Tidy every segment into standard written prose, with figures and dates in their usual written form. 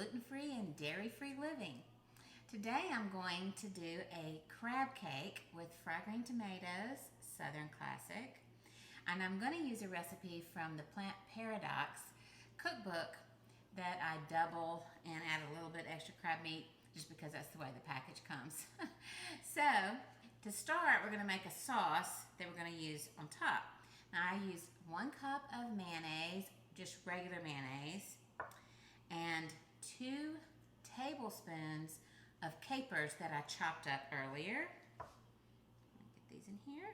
gluten-free and dairy-free living. Today I'm going to do a crab cake with fried green tomatoes, Southern Classic, and I'm going to use a recipe from the Plant Paradox cookbook that I double and add a little bit extra crab meat just because that's the way the package comes. So to start, we're going to make a sauce that we're going to use on top. Now I use 1 cup of mayonnaise, just regular mayonnaise, and 2 tablespoons of capers that I chopped up earlier. Get these in here.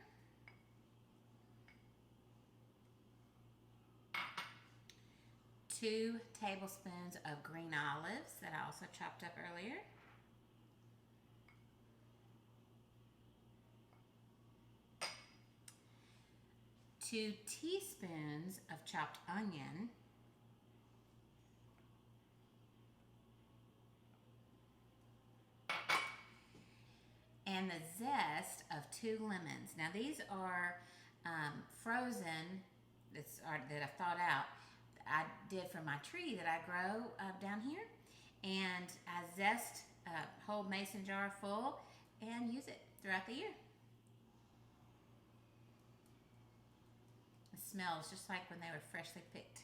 Two tablespoons of green olives that I also chopped up earlier. 2 teaspoons of chopped onion. And the zest of 2 lemons. Now these are frozen, that I thawed out. I did from my tree that I grow down here. And I zest a whole mason jar full and use it throughout the year. It smells just like when they were freshly picked.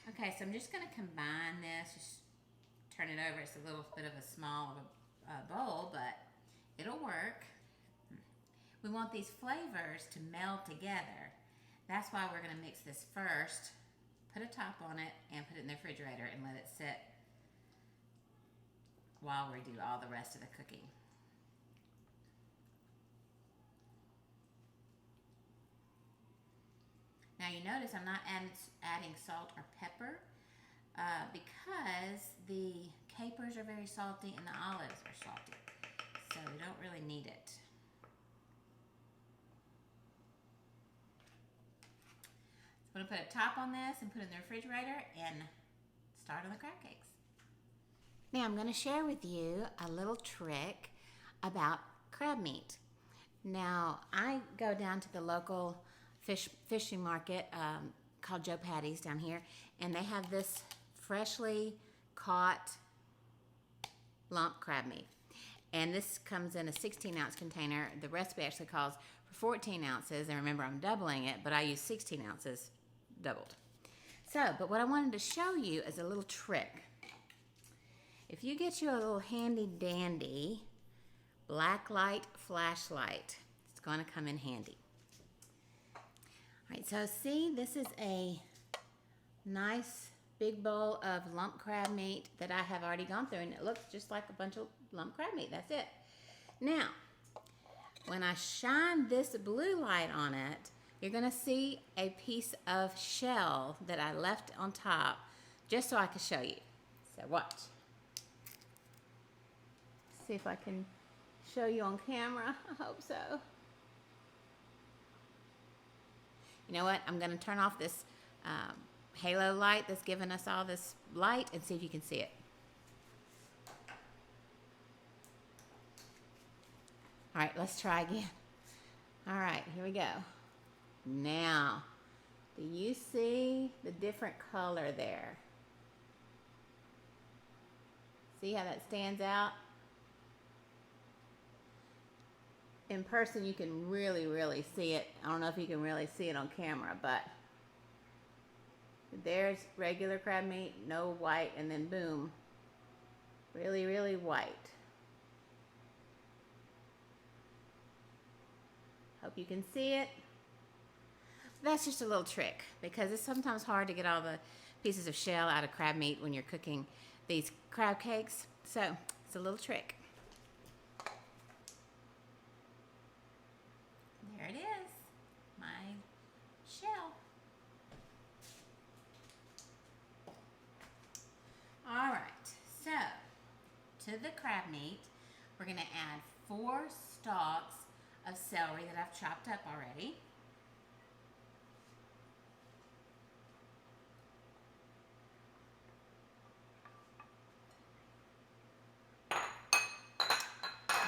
Okay, so I'm just going to combine this, just turn it over. It's a little bit of a small bowl, but it'll work. We want these flavors to meld together. That's why we're going to mix this first, put a top on it, and put it in the refrigerator and let it sit while we do all the rest of the cooking. Now you notice I'm not adding salt or pepper because the capers are very salty and the olives are salty. So we don't really need it. So I'm going to put a top on this and put it in the refrigerator and start on the crab cakes. Now I'm going to share with you a little trick about crab meat. Now I go down to the local fishing market called Joe Patty's down here, and they have this freshly caught lump crab meat. And this comes in a 16-ounce container. The recipe actually calls for 14 ounces, and remember I'm doubling it, but I use 16 ounces doubled. So, but what I wanted to show you is a little trick. If you get you a little handy dandy black light flashlight, it's going to come in handy. All right, so see, this is a nice big bowl of lump crab meat that I have already gone through, and it looks just like a bunch of lump crab meat. That's it. Now, when I shine this blue light on it, you're going to see a piece of shell that I left on top just so I can show you. So watch. See if I can show you on camera. I hope so. You know what? I'm going to turn off this halo light that's giving us all this light and see if you can see it. All right, let's try again. All right, here we go. Now, do you see the different color there? See how that stands out? In person, you can really see it. I don't know if you can really see it on camera, but there's regular crab meat, no white, and then boom, really white. Hope you can see it. That's just a little trick because it's sometimes hard to get all the pieces of shell out of crab meat when you're cooking these crab cakes. So it's a little trick. There it is, my shell. All right, so to the crab meat, we're going to add 4 stalks of celery that I've chopped up already.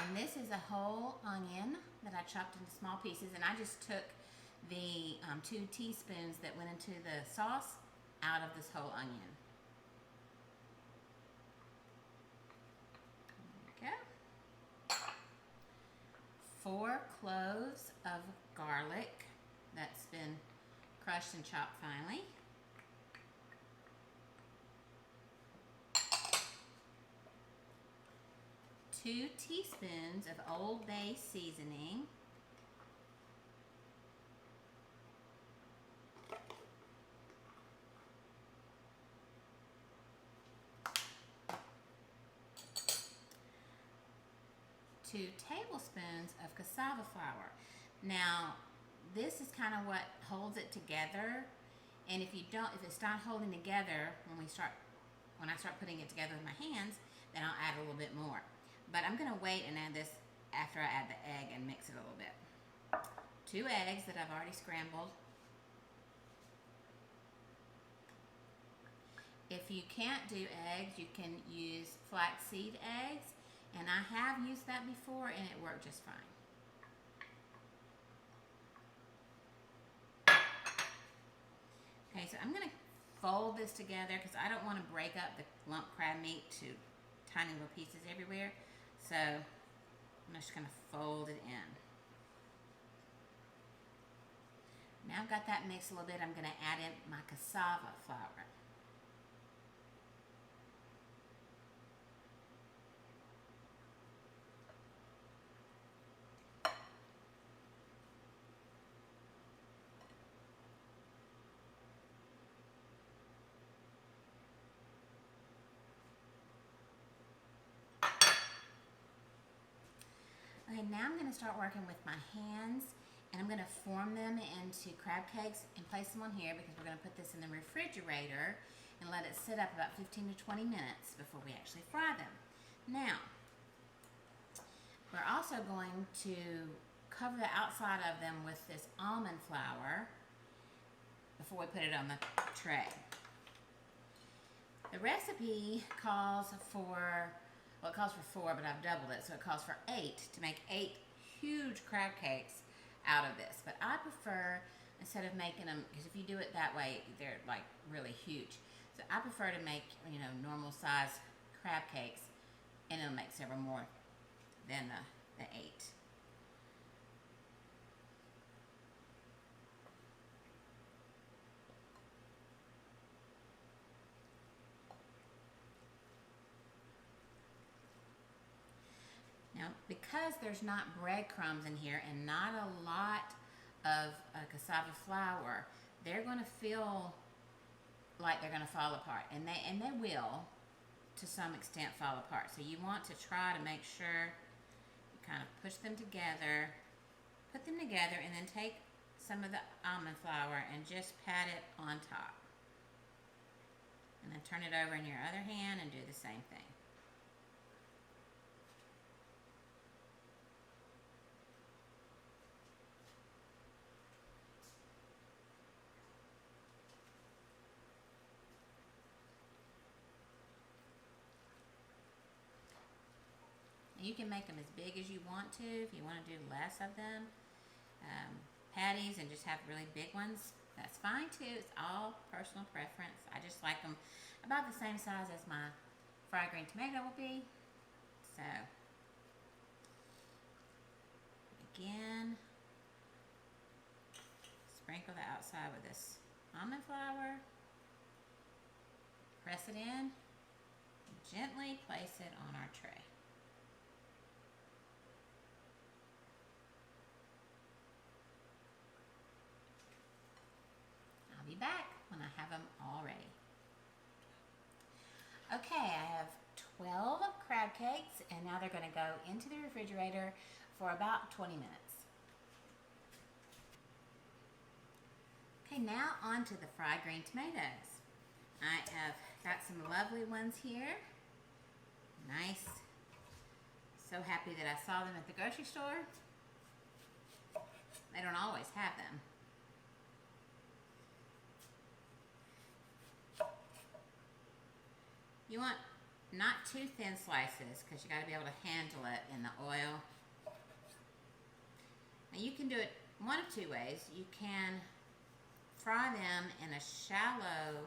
And this is a whole onion that I chopped into small pieces, and I just took the 2 teaspoons that went into the sauce out of this whole onion. There we go. 4 cloves of garlic that's been crushed and chopped finely. 2 teaspoons of Old Bay seasoning. 2 tablespoons of cassava flour. Now, this is kind of what holds it together. And if it's not holding together when I start putting it together with my hands, then I'll add a little bit more. But I'm gonna wait and add this after I add the egg and mix it a little bit. 2 eggs that I've already scrambled. If you can't do eggs, you can use flaxseed eggs, and I have used that before and it worked just fine. Okay, so I'm gonna fold this together because I don't want to break up the lump crab meat to tiny little pieces everywhere. So I'm just gonna fold it in. Now I've got that mixed a little bit, I'm gonna add in my cassava flour. Okay, now I'm going to start working with my hands, and I'm going to form them into crab cakes and place them on here because we're going to put this in the refrigerator and let it sit up about 15 to 20 minutes before we actually fry them. Now, we're also going to cover the outside of them with this almond flour before we put it on the tray. The recipe calls for, well, it calls for 4, but I've doubled it, so it calls for 8 to make 8 huge crab cakes out of this. But I prefer, instead of making them, because if you do it that way, they're like really huge. So I prefer to make, normal size crab cakes, and it'll make several more than the 8. Now, because there's not breadcrumbs in here and not a lot of cassava flour, they're going to feel like they're going to fall apart, and they will, to some extent, fall apart. So you want to try to make sure you kind of push them together, put them together, and then take some of the almond flour and just pat it on top. And then turn it over in your other hand and do the same thing. You can make them as big as you want to. If you want to do less of them, patties, and just have really big ones, that's fine too. It's all personal preference. I just like them about the same size as my fried green tomato will be. So, again, sprinkle the outside with this almond flour. Press it in, and gently place it on our tray. I'll be back when I have them all ready. Okay, I have 12 crab cakes, and now they're going to go into the refrigerator for about 20 minutes. Okay, now on to the fried green tomatoes. I have got some lovely ones here. Nice. So happy that I saw them at the grocery store. They don't always have them. You want not too thin slices because you got to be able to handle it in the oil. Now you can do it one of 2 ways. You can fry them in a shallow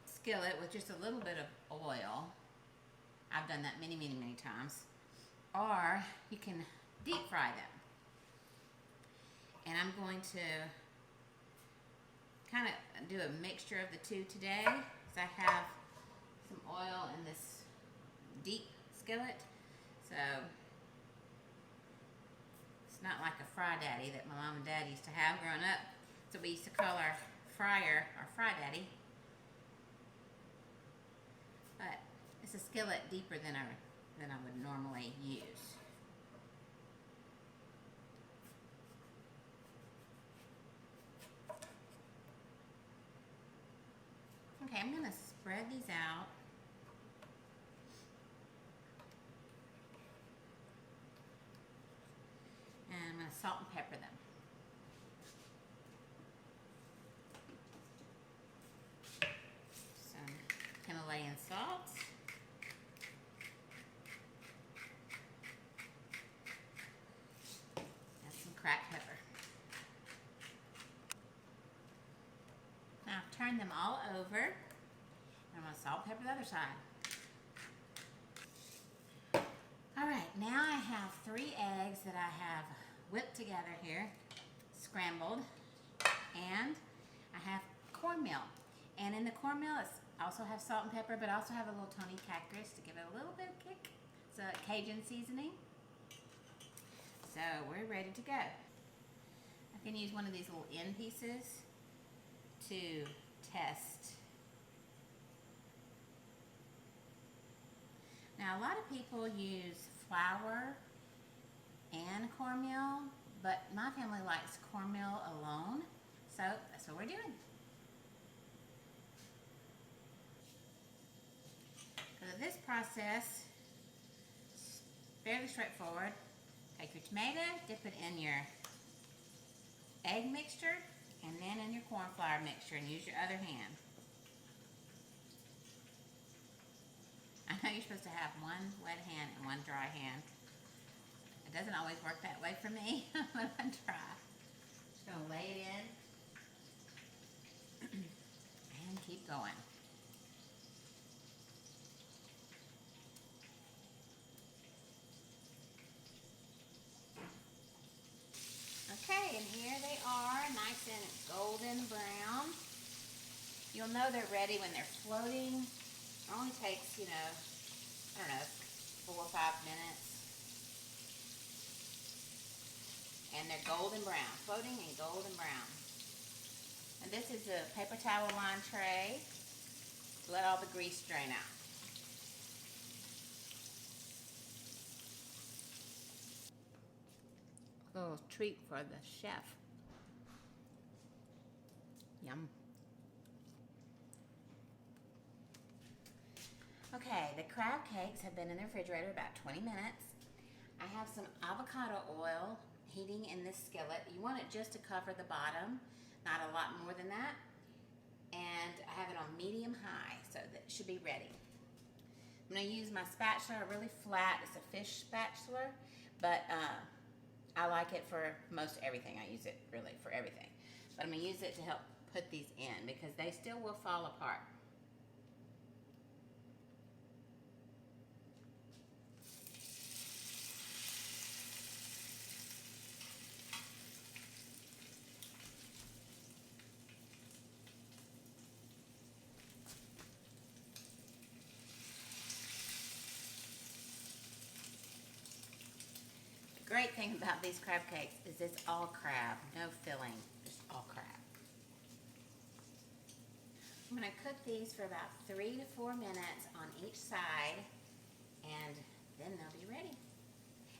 skillet with just a little bit of oil. I've done that many, many, many times. Or you can deep fry them. And I'm going to kind of do a mixture of the two today. So I have some oil in this deep skillet. So it's not like a fry daddy that my mom and dad used to have growing up. So we used to call our fryer our fry daddy. But it's a skillet deeper than I would normally use. Okay, I'm going to spread these out. And I'm going to salt and pepper them. Some Himalayan salt. And some cracked pepper. Now turn them all over. I'm going to salt and pepper the other side. Alright, now I have 3 eggs that I have whipped together here, scrambled, and I have cornmeal. And in the cornmeal, I also have salt and pepper, but I also have a little Tony cactus to give it a little bit of kick. It's a Cajun seasoning. So we're ready to go. I can use one of these little end pieces to test. Now a lot of people use flour and cornmeal, but my family likes cornmeal alone, so that's what we're doing. So this process is fairly straightforward. Take your tomato, dip it in your egg mixture, and then in your corn flour mixture, and use your other hand. I know you're supposed to have one wet hand and one dry hand. It doesn't always work that way for me, but I try. Just gonna lay it in and keep going. Okay, and here they are, nice and golden brown. You'll know they're ready when they're floating. It only takes, I don't know, 4 or 5 minutes. And they're golden brown, floating and golden brown. And this is a paper towel lined tray. Let all the grease drain out. A little treat for the chef. Yum. Okay, the crab cakes have been in the refrigerator about 20 minutes. I have some avocado oil heating in this skillet. You want it just to cover the bottom, not a lot more than that. And I have it on medium high, so that it should be ready. I'm going to use my spatula, really flat. It's a fish spatula, but I like it for most everything. I use it really for everything. But I'm going to use it to help put these in because they still will fall apart. The great thing about these crab cakes is it's all crab, no filling, just all crab. I'm going to cook these for about 3 to 4 minutes on each side, and then they'll be ready.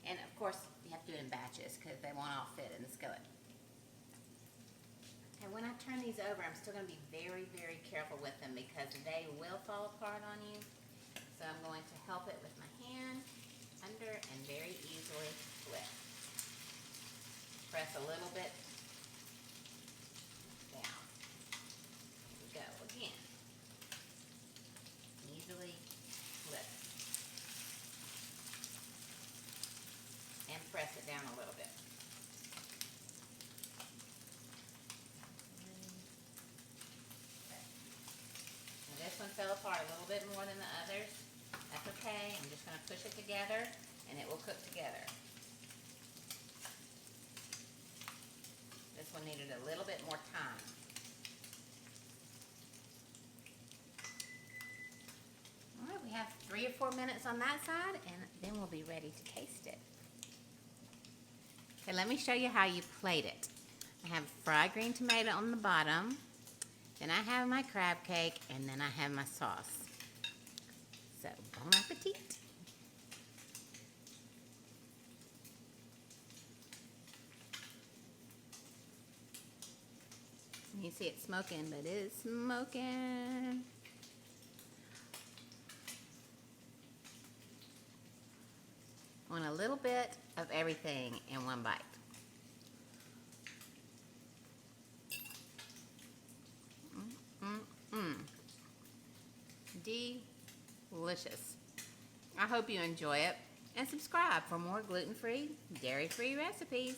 And of course, you have to do it in batches because they won't all fit in the skillet. And when I turn these over, I'm still going to be very, very careful with them because they will fall apart on you. So I'm going to help it with my hand under and very easily flip. Press a little bit down. Here we go again. Easily flip. And press it down a little bit. bit more than the others. That's okay. I'm just going to push it together and it will cook together. This one needed a little bit more time. All right, we have 3 or 4 minutes on that side, and then we'll be ready to taste it. Okay, let me show you how you plate it. I have fried green tomato on the bottom, then I have my crab cake, and then I have my sauce. So, bon appetit. You see it smoking, but it is smoking. Want a little bit of everything in one bite. Delicious. I hope you enjoy it and subscribe for more gluten-free, dairy-free recipes.